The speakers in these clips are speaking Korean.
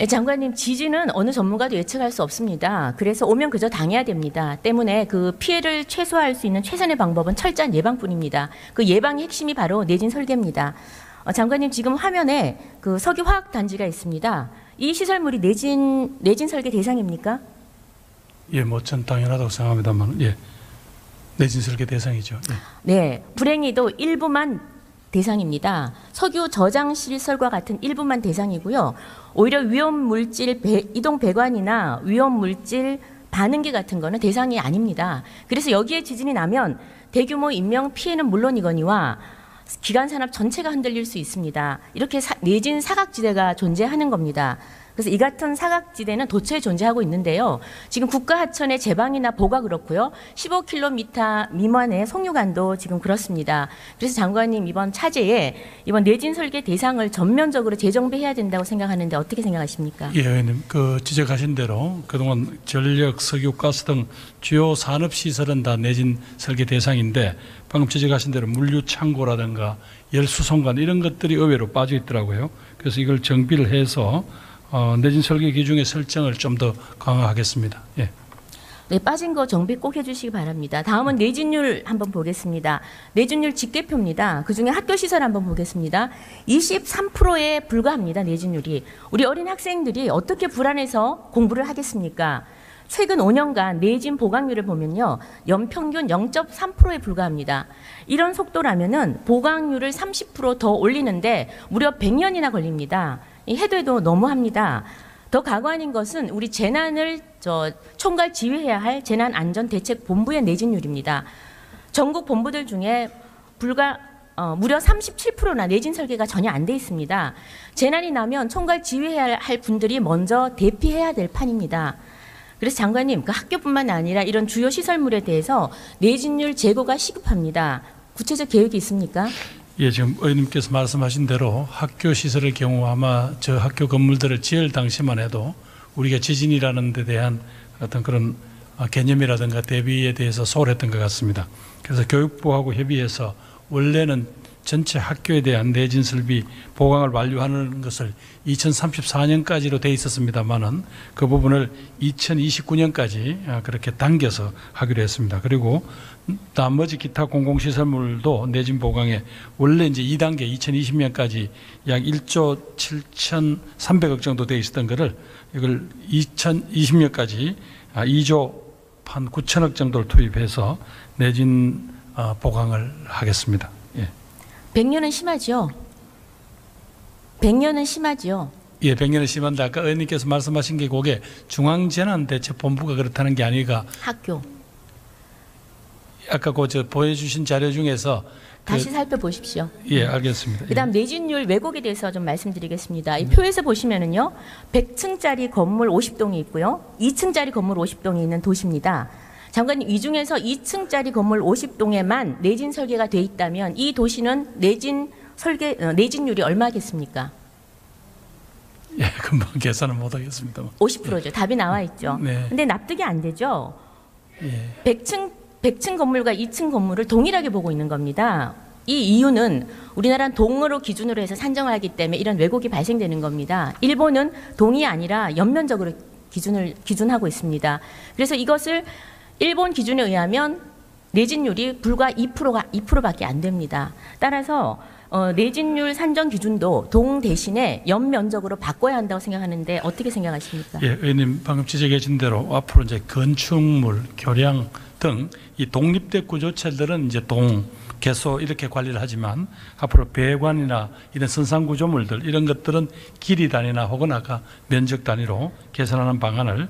네, 장관님, 지진은 어느 전문가도 예측할 수 없습니다. 그래서 오면 그저 당해야 됩니다. 때문에 그 피해를 최소화할 수 있는 최선의 방법은 철저한 예방뿐입니다. 그 예방의 핵심이 바로 내진 설계입니다. 장관님, 지금 화면에 그 석유화학단지가 있습니다. 이 시설물이 내진 설계 대상입니까? 예, 뭐 전 당연하다고 생각합니다만, 예, 내진 설계 대상이죠. 예. 네, 불행히도 일부만 대상입니다. 석유 저장 시설과 같은 일부만 대상이고요. 오히려 위험 물질 이동 배관이나 위험 물질 반응기 같은 거는 대상이 아닙니다. 그래서 여기에 지진이 나면 대규모 인명 피해는 물론이거니와 기간 산업 전체가 흔들릴 수 있습니다. 이렇게 내진 사각지대가 존재하는 겁니다. 그래서 이 같은 사각지대는 도처에 존재하고 있는데요. 지금 국가하천의 제방이나 보가 그렇고요. 15km 미만의 송유관도 지금 그렇습니다. 그래서 장관님, 이번 차제에 이번 내진 설계 대상을 전면적으로 재정비해야 된다고 생각하는데 어떻게 생각하십니까? 예, 의원님, 그 지적하신 대로 그동안 전력, 석유, 가스 등 주요 산업 시설은 다 내진 설계 대상인데 방금 지적하신 대로 물류 창고라든가 열수송관 이런 것들이 의외로 빠져 있더라고요. 그래서 이걸 정비를 해서 내진 설계 기준의 설정을 좀 더 강화하겠습니다. 예. 네, 빠진 거 정비 꼭 해주시기 바랍니다. 다음은 내진율 한번 보겠습니다. 내진율 집계표입니다. 그중에 학교 시설 한번 보겠습니다. 23%에 불과합니다. 내진율이. 우리 어린 학생들이 어떻게 불안해서 공부를 하겠습니까? 최근 5년간 내진 보강률을 보면요, 연평균 0.3%에 불과합니다. 이런 속도라면은 보강률을 30% 더 올리는데 무려 100년이나 걸립니다. 해도 해도 너무합니다. 더 과관인 것은 우리 재난을 총괄 지휘해야 할 재난안전대책본부의 내진율입니다. 전국 본부들 중에 무려 37%나 내진 설계가 전혀 안 돼 있습니다. 재난이 나면 총괄 지휘해야 할 분들이 먼저 대피해야 될 판입니다. 그래서 장관님, 그 학교뿐만 아니라 이런 주요 시설물에 대해서 내진율 제고가 시급합니다. 구체적 계획이 있습니까? 예, 지금 의원님께서 말씀하신 대로 학교 시설의 경우 아마 저 학교 건물들을 지을 당시만 해도 우리가 지진이라는 데 대한 어떤 그런 개념이라든가 대비에 대해서 소홀했던 것 같습니다. 그래서 교육부하고 협의해서 원래는 전체 학교에 대한 내진 설비 보강을 완료하는 것을 2034년까지로 돼 있었습니다만은 그 부분을 2029년까지 그렇게 당겨서 하기로 했습니다. 그리고 나머지 기타 공공시설물도 내진 보강에 원래 이제 2단계 2020년까지 약 1조 7,300억 정도 돼 있었던 거를 이걸 2020년까지 2조 한 9천억 정도를 투입해서 내진 보강을 하겠습니다. 예. 100년은 심하죠? 100년은 심하죠? 예, 100년은 심한데 아까 의원님께서 말씀하신 게 그게 중앙재난대책본부가 그렇다는 게 아니라 학교. 아까 그 보여주신 자료 중에서 다시 살펴보십시오. 예, 알겠습니다. 그다음 내진율 왜곡에 대해서 좀 말씀드리겠습니다. 이 표에서 보시면은요, 100층짜리 건물 50동이 있고요, 2층짜리 건물 50동이 있는 도시입니다. 장관님, 이 중에서 2층짜리 건물 50동에만 내진 설계가 돼 있다면 이 도시는 내진율이 얼마겠습니까? 예, 금방 계산은 못 하겠습니다. 50%죠. 답이 나와 있죠. 네. 근데 납득이 안 되죠. 예. 100층 건물과 2층 건물을 동일하게 보고 있는 겁니다. 이 이유는 우리나라는 동으로 기준으로 해서 산정을 하기 때문에 이런 왜곡이 발생되는 겁니다. 일본은 동이 아니라 연면적으로 기준하고 있습니다. 그래서 이것을 일본 기준에 의하면 내진율이 불과 2%밖에 안 됩니다. 따라서 내진율 산정 기준도 동 대신에 연면적으로 바꿔야 한다고 생각하는데 어떻게 생각하십니까? 예, 의원님 방금 지적해 준 대로 앞으로 이제 건축물, 교량 등 이 독립된 구조체들은 이제 동, 개소 이렇게 관리를 하지만 앞으로 배관이나 이런 선상 구조물들 이런 것들은 길이 단위나 혹은 아까 면적 단위로 계산하는 방안을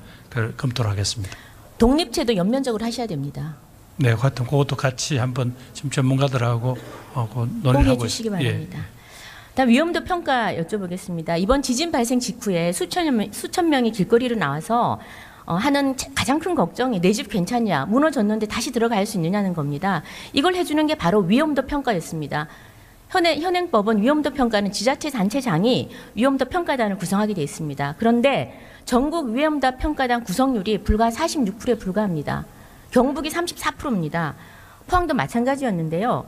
검토를 하겠습니다. 독립체도 연면적으로 하셔야 됩니다. 네, 하여튼 그것도 같이 한번 지금 전문가들하고 논의를 하고 꼭 해주시기 바랍니다. 예. 다음 위험도 평가 여쭤보겠습니다. 이번 지진 발생 직후에 수천 명이 길거리로 나와서 하는 가장 큰 걱정이 내 집 괜찮냐, 무너졌는데 다시 들어갈 수 있느냐는 겁니다. 이걸 해주는 게 바로 위험도 평가였습니다. 현행법은 위험도 평가는 지자체 단체장이 위험도 평가단을 구성하게 되어 있습니다. 그런데 전국 위험도 평가단 구성률이 불과 46%에 불과합니다. 경북이 34%입니다. 포항도 마찬가지였는데요.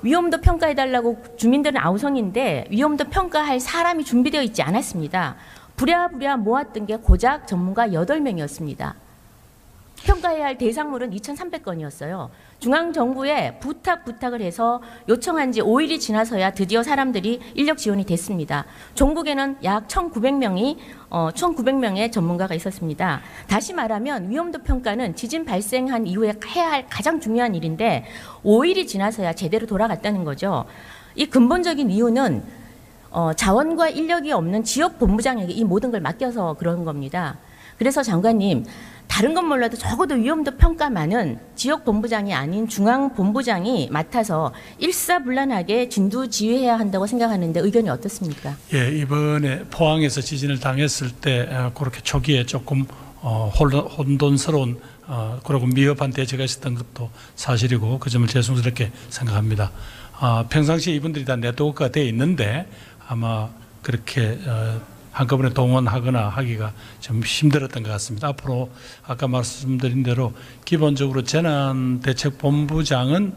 위험도 평가해달라고 주민들은 아우성인데 위험도 평가할 사람이 준비되어 있지 않았습니다. 부랴부랴 모았던 게 고작 전문가 8명이었습니다. 평가해야 할 대상물은 2,300건이었어요. 중앙정부에 부탁을 해서 요청한 지 5일이 지나서야 드디어 사람들이 인력 지원이 됐습니다. 종국에는 약 1,900명의 전문가가 있었습니다. 다시 말하면 위험도 평가는 지진 발생한 이후에 해야 할 가장 중요한 일인데 5일이 지나서야 제대로 돌아갔다는 거죠. 이 근본적인 이유는 자원과 인력이 없는 지역 본부장에게 이 모든 걸 맡겨서 그런 겁니다. 그래서 장관님, 다른 건 몰라도 적어도 위험도 평가만은 지역 본부장이 아닌 중앙 본부장이 맡아서 일사불란하게 진두지휘해야 한다고 생각하는데 의견이 어떻습니까? 예, 이번에 포항에서 지진을 당했을 때 그렇게 초기에 조금 혼돈스러운 그리고 미흡한 대처가 있었던 것도 사실이고 그 점을 죄송스럽게 생각합니다. 평상시에 이분들이 다 네트워크가 되어 있는데 아마 그렇게 한꺼번에 동원하거나 하기가 좀 힘들었던 것 같습니다. 앞으로 아까 말씀드린 대로 기본적으로 재난대책본부장은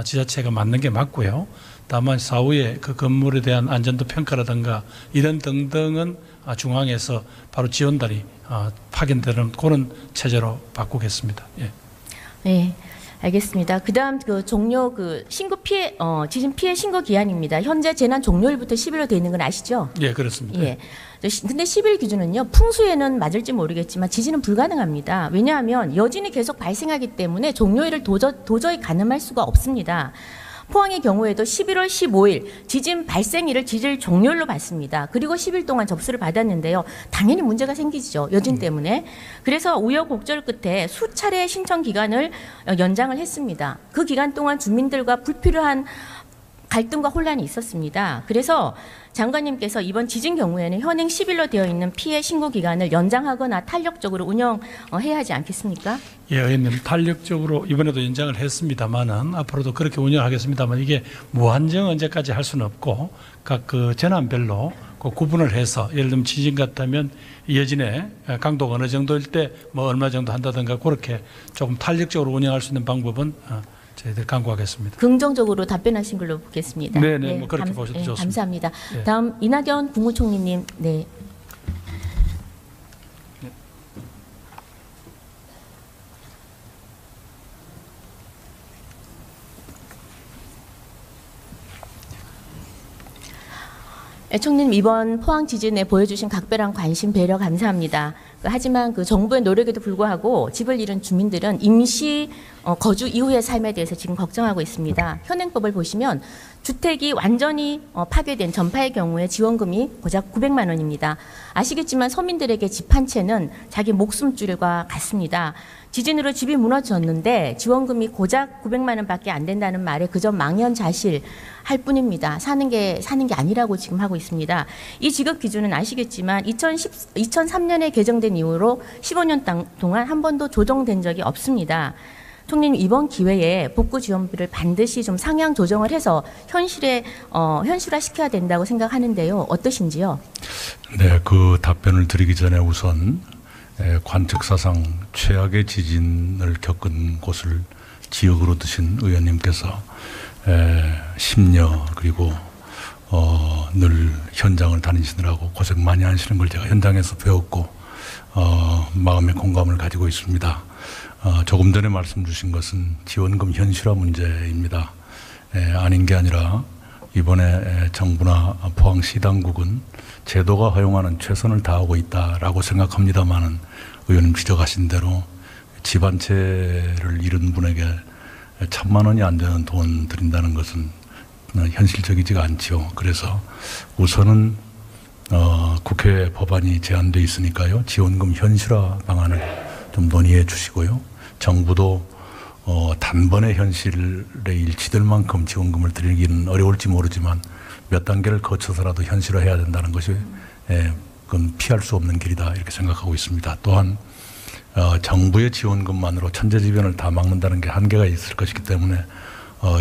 지자체가 맡는 게 맞고요. 다만 사후에 그 건물에 대한 안전도 평가라든가 이런 등등은 중앙에서 바로 지원단이 파견되는 그런 체제로 바꾸겠습니다. 예. 네. 알겠습니다. 그다음 종료 신고 피해 지진 피해 신고 기한입니다. 현재 재난 종료일부터 10일로 되어 있는 건 아시죠? 예, 그렇습니다. 예. 근데 10일 기준은요. 풍수에는 맞을지 모르겠지만 지진은 불가능합니다. 왜냐하면 여진이 계속 발생하기 때문에 종료일을 도저히 가늠할 수가 없습니다. 포항의 경우에도 11월 15일 지진 발생일을 지질 종료일로 봤습니다. 그리고 10일 동안 접수를 받았는데요. 당연히 문제가 생기죠. 여진 때문에. 그래서 우여곡절 끝에 수차례 신청 기간을 연장을 했습니다. 그 기간 동안 주민들과 불필요한 갈등과 혼란이 있었습니다. 그래서 장관님께서 이번 지진 경우에는 현행 10일로 되어 있는 피해 신고 기간을 연장하거나 탄력적으로 운영해야 하지 않겠습니까? 예, 의원님 탄력적으로 이번에도 연장을 했습니다만은 앞으로도 그렇게 운영하겠습니다만 이게 무한정 언제까지 할 수는 없고 각 그 재난별로 그 구분을 해서 예를 들면 지진 같다면 여진에 강도가 어느 정도일 때 뭐 얼마 정도 한다든가 그렇게 조금 탄력적으로 운영할 수 있는 방법은 저희들 강구하겠습니다. 긍정적으로 답변하신 걸로 보겠습니다. 네네, 뭐 그렇게 보셔도 좋습니다. 감사합니다. 네. 다음 이낙연 국무총리님. 네. 총리님, 이번 포항 지진에 보여주신 각별한 관심, 배려 감사합니다. 하지만 그 정부의 노력에도 불구하고 집을 잃은 주민들은 임시 거주 이후의 삶에 대해서 지금 걱정하고 있습니다. 현행법을 보시면 주택이 완전히 파괴된 전파의 경우에 지원금이 고작 900만 원입니다. 아시겠지만 서민들에게 집 한 채는 자기 목숨줄과 같습니다. 지진으로 집이 무너졌는데 지원금이 고작 900만 원밖에 안 된다는 말에 그저 망연자실할 뿐입니다. 사는 게 아니라고 지금 하고 있습니다. 이 지급 기준은 아시겠지만 2003년에 개정된 이후로 15년 동안 한 번도 조정된 적이 없습니다. 총리님, 이번 기회에 복구 지원비를 반드시 좀 상향 조정을 해서 현실화시켜야 된다고 생각하는데요. 어떠신지요? 네, 그 답변을 드리기 전에 우선 관측사상 최악의 지진을 겪은 곳을 지역으로 드신 의원님께서 심려 그리고 늘 현장을 다니시느라고 고생 많이 하시는 걸 제가 현장에서 배웠고 마음의 공감을 가지고 있습니다. 조금 전에 말씀 주신 것은 지원금 현실화 문제입니다. 아닌 게 아니라 이번에 정부나 포항시 당국은 제도가 허용하는 최선을 다하고 있다라고 생각합니다마는 의원님 지적하신 대로 집 한 채를 잃은 분에게 1,000만 원이 안 되는 돈 드린다는 것은 현실적이지가 않지요. 그래서 우선은 국회 법안이 제안돼 있으니까요. 지원금 현실화 방안을 좀 논의해 주시고요. 정부도 단번에 현실에 일치될 만큼 지원금을 드리기는 어려울지 모르지만 몇 단계를 거쳐서라도 현실화해야 된다는 것이 그건 피할 수 없는 길이다 이렇게 생각하고 있습니다. 또한 정부의 지원금만으로 천재지변을 다 막는다는 게 한계가 있을 것이기 때문에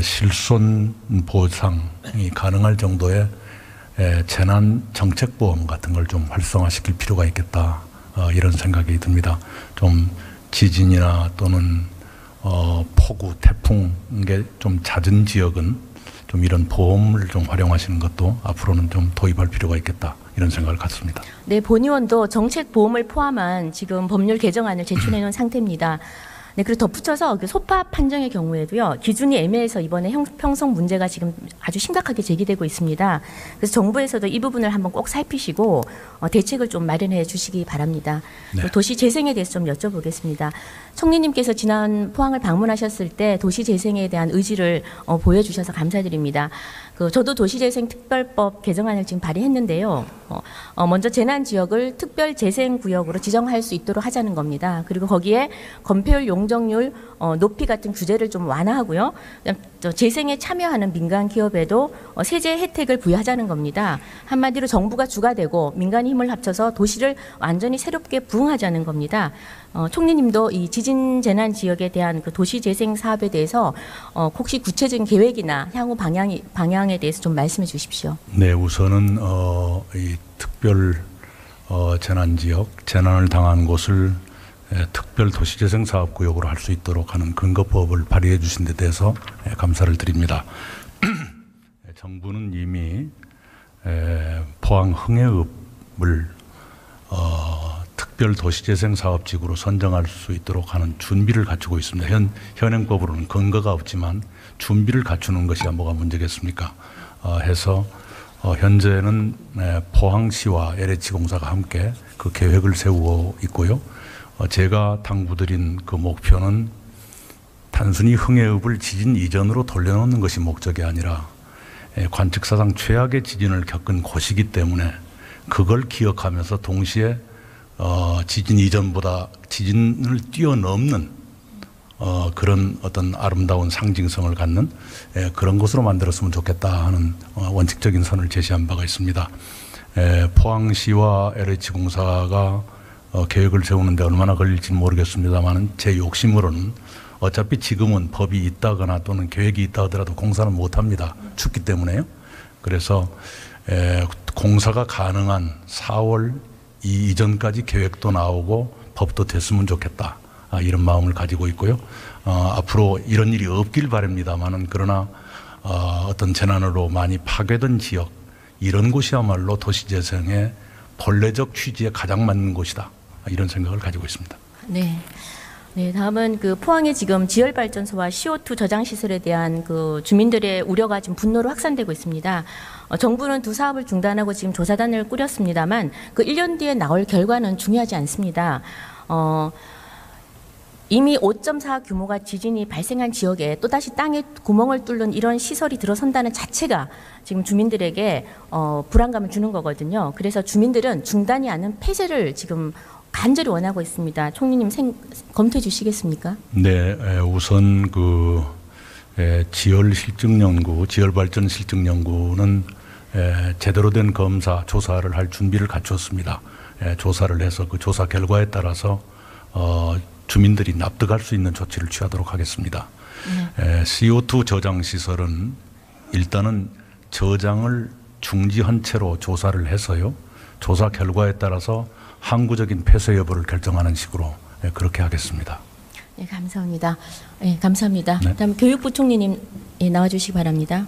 실손 보상이 가능할 정도의 재난 정책보험 같은 걸 좀 활성화시킬 필요가 있겠다 이런 생각이 듭니다. 좀 지진이나 또는 폭우, 태풍 게 좀 잦은 지역은 좀 이런 보험을 좀 활용하시는 것도 앞으로는 좀 도입할 필요가 있겠다 이런 생각을 갖습니다. 네, 본의원도 정책 보험을 포함한 지금 법률 개정안을 제출해 놓은 상태입니다. 네, 그리고 덧붙여서 그 소파 판정의 경우에도요, 기준이 애매해서 이번에 형평성 문제가 지금 아주 심각하게 제기되고 있습니다. 그래서 정부에서도 이 부분을 한번 꼭 살피시고 대책을 좀 마련해 주시기 바랍니다. 네. 도시 재생에 대해서 좀 여쭤보겠습니다. 총리님께서 지난 포항을 방문하셨을 때 도시 재생에 대한 의지를 보여주셔서 감사드립니다. 저도 도시재생특별법 개정안을 지금 발의했는데요. 먼저 재난 지역을 특별 재생 구역으로 지정할 수 있도록 하자는 겁니다. 그리고 거기에 건폐율, 용적률 높이 같은 규제를 좀 완화하고요. 재생에 참여하는 민간 기업에도 세제 혜택을 부여하자는 겁니다. 한마디로 정부가 주가 되고 민간이 힘을 합쳐서 도시를 완전히 새롭게 부흥하자는 겁니다. 총리님도 이 지진 재난 지역에 대한 그 도시 재생 사업에 대해서 혹시 구체적인 계획이나 향후 방향에 대해서 좀 말씀해 주십시오. 네, 우선은 이 특별 재난 지역, 재난을 당한 곳을 특별 도시재생 사업구역으로 할 수 있도록 하는 근거법을 발의해 주신 데 대해서 감사를 드립니다. 정부는 이미 포항 흥해읍을 특별 도시재생 사업지구로 선정할 수 있도록 하는 준비를 갖추고 있습니다. 현행법으로는 근거가 없지만 준비를 갖추는 것이 뭐가 문제겠습니까? 해서 현재는 포항시와 LH공사가 함께 그 계획을 세우고 있고요. 제가 당부드린 그 목표는 단순히 흥해읍을 지진 이전으로 돌려놓는 것이 목적이 아니라 관측사상 최악의 지진을 겪은 곳이기 때문에 그걸 기억하면서 동시에 지진 이전보다 지진을 뛰어넘는 그런 어떤 아름다운 상징성을 갖는 그런 곳으로 만들었으면 좋겠다 하는 원칙적인 선을 제시한 바가 있습니다. 포항시와 LH공사가 계획을 세우는데 얼마나 걸릴지는 모르겠습니다만 제 욕심으로는 어차피 지금은 법이 있다거나 또는 계획이 있다 하더라도 공사는 못합니다. 춥기 때문에요. 그래서 공사가 가능한 4월 이전까지 계획도 나오고 법도 됐으면 좋겠다. 이런 마음을 가지고 있고요. 앞으로 이런 일이 없길 바랍니다만은 그러나 어떤 재난으로 많이 파괴된 지역 이런 곳이야말로 도시재생의 본래적 취지에 가장 맞는 곳이다. 이런 생각을 가지고 있습니다. 네. 네, 다음은 그 포항의 지금 지열발전소와 CO2 저장 시설에 대한 그 주민들의 우려가 지금 분노로 확산되고 있습니다. 정부는 두 사업을 중단하고 지금 조사단을 꾸렸습니다만 그 1년 뒤에 나올 결과는 중요하지 않습니다. 이미 5.4 규모가 지진이 발생한 지역에 또다시 땅에 구멍을 뚫는 이런 시설이 들어선다는 자체가 지금 주민들에게 불안감을 주는 거거든요. 그래서 주민들은 중단이 아닌 폐쇄를 지금 간절히 원하고 있습니다. 총리님 검토해 주시겠습니까? 네, 우선 그 지열 실증 연구, 지열 발전 실증 연구는 제대로 된 검사, 조사를 할 준비를 갖췄습니다. 조사를 해서 그 조사 결과에 따라서 주민들이 납득할 수 있는 조치를 취하도록 하겠습니다. CO2 저장 시설은 일단은 저장을 중지한 채로 조사를 해서요. 조사 결과에 따라서 항구적인 폐쇄 여부를 결정하는 식으로 그렇게 하겠습니다. 네, 감사합니다. 네, 감사합니다. 네. 다음 교육부 총리님 나와주시기 바랍니다.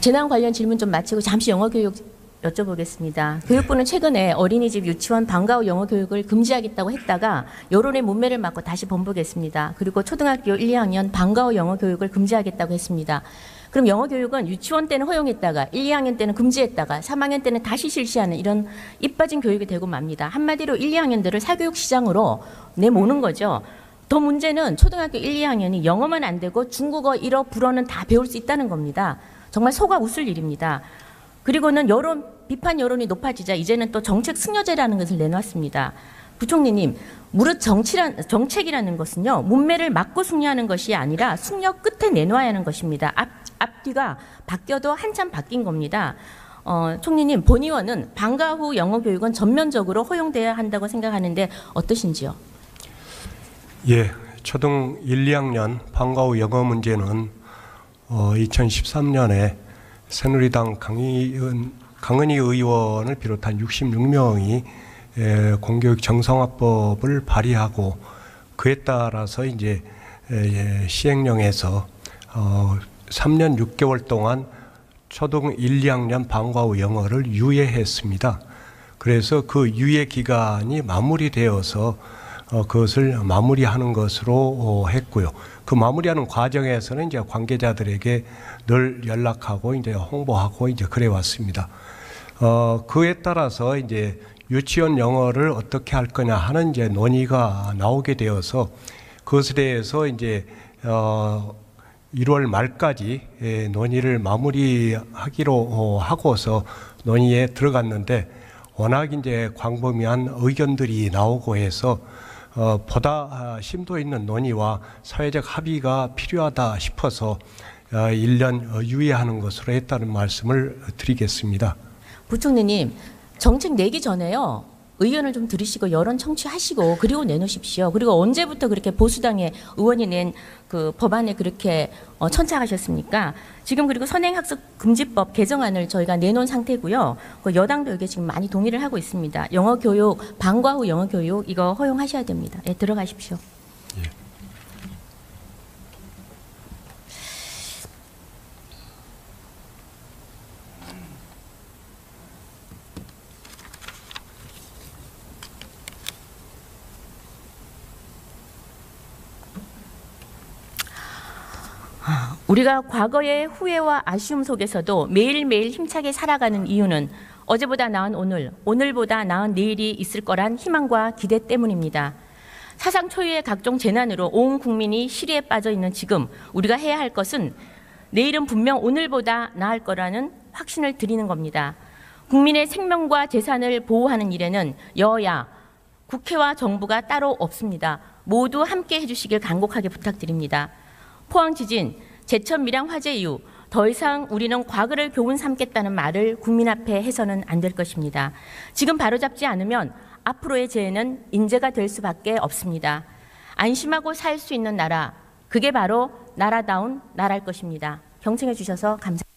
재난 관련 질문 좀 마치고 잠시 영어 교육 여쭤보겠습니다. 교육부는 최근에 어린이집, 유치원, 방과 후 영어 교육을 금지하겠다고 했다가 여론의 문매를 맞고 다시 번복했습니다. 그리고 초등학교 1, 2학년 방과 후 영어 교육을 금지하겠다고 했습니다. 그럼 영어 교육은 유치원 때는 허용했다가 1, 2학년 때는 금지했다가 3학년 때는 다시 실시하는 이런 입 빠진 교육이 되고 맙니다. 한마디로 1, 2학년들을 사교육 시장으로 내모는 거죠. 더 문제는 초등학교 1, 2학년이 영어만 안 되고 중국어, 일어, 불어는 다 배울 수 있다는 겁니다. 정말 속아 웃을 일입니다. 그리고는 비판 여론이 높아지자 이제는 또 정책 승려제라는 것을 내놨습니다. 부총리님, 무릇 정책이라는 것은요, 문매를 막고 승려하는 것이 아니라 승려 끝에 내놓아야 하는 것입니다. 앞뒤가 바뀌어도 한참 바뀐 겁니다. 총리님, 본의원은 방과 후 영어 교육은 전면적으로 허용돼야 한다고 생각하는데 어떠신지요? 예, 초등 1, 2학년 방과 후 영어 문제는 2013년에 새누리당 강의원 강은희 의원을 비롯한 66명이 공교육 정상화법을 발의하고 그에 따라서 이제 시행령에서 3년 6개월 동안 초등 1, 2학년 방과 후 영어를 유예했습니다. 그래서 그 유예 기간이 마무리되어서 그것을 마무리하는 것으로 했고요. 그 마무리하는 과정에서는 이제 관계자들에게 늘 연락하고 이제 홍보하고 이제 그래 왔습니다. 그에 따라서 이제 유치원 영어를 어떻게 할 거냐 하는 이제 논의가 나오게 되어서 그것에 대해서 이제 1월 말까지 논의를 마무리하기로 하고서 논의에 들어갔는데 워낙 이제 광범위한 의견들이 나오고 해서 보다 심도 있는 논의와 사회적 합의가 필요하다 싶어서 1년 유예하는 것으로 했다는 말씀을 드리겠습니다. 부총리님, 정책 내기 전에요. 의견을 좀 들으시고 여론 청취하시고 그리고 내놓으십시오. 그리고 언제부터 그렇게 보수당의 의원이 낸 그 법안에 그렇게 천착하셨습니까? 지금 그리고 선행학습 금지법 개정안을 저희가 내놓은 상태고요. 그 여당도 이게 지금 많이 동의를 하고 있습니다. 영어 교육, 방과 후 영어 교육 이거 허용하셔야 됩니다. 예, 들어가십시오. 예. 우리가 과거의 후회와 아쉬움 속에서도 매일매일 힘차게 살아가는 이유는 어제보다 나은 오늘, 오늘보다 나은 내일이 있을 거란 희망과 기대 때문입니다. 사상 초유의 각종 재난으로 온 국민이 시리에 빠져 있는 지금 우리가 해야 할 것은 내일은 분명 오늘보다 나을 거라는 확신을 드리는 겁니다. 국민의 생명과 재산을 보호하는 일에는 여야, 국회와 정부가 따로 없습니다. 모두 함께 해주시길 간곡하게 부탁드립니다. 포항 지진, 제천 밀양 화재 이후 더 이상 우리는 과거를 교훈 삼겠다는 말을 국민 앞에 해서는 안 될 것입니다. 지금 바로잡지 않으면 앞으로의 재해는 인재가 될 수밖에 없습니다. 안심하고 살 수 있는 나라, 그게 바로 나라다운 나라일 것입니다. 경청해 주셔서 감사합니다.